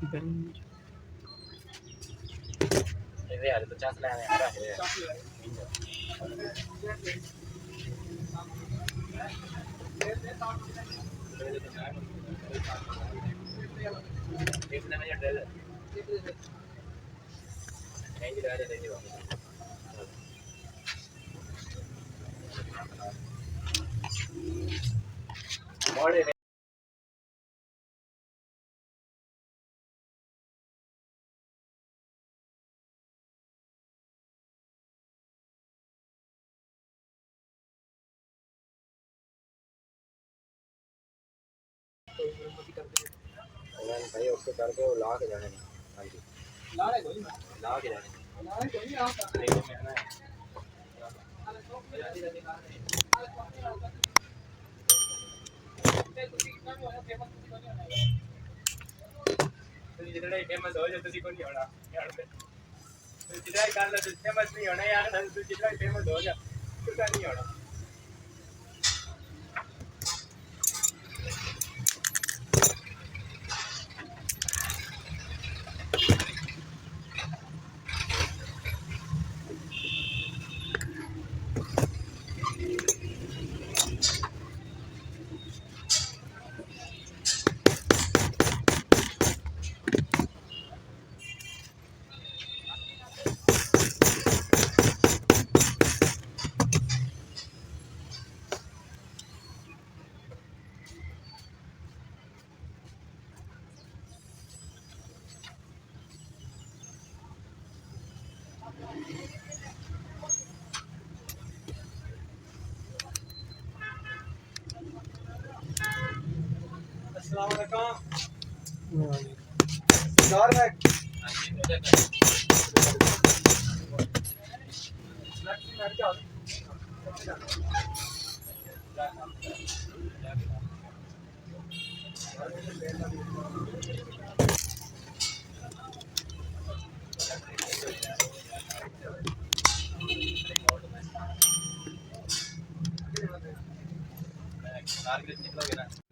Ini ada pecah selai yang ada ya. Ini namanya adalah. Ini tidak ada ini bang. Boleh. भाई उसको करके वो ला के जाने नहीं। हाँ जी ला के जाने नहीं में आना है जितना ही फेमस हो जाए तुझी को नहीं होना यार जितना ही कर ले फेमस नहीं होना यार जितना ही फेमस हो जाए उसका नहीं होना अस्सलाम वालेकुम सरदार भाई टारगेट निकलोगे ना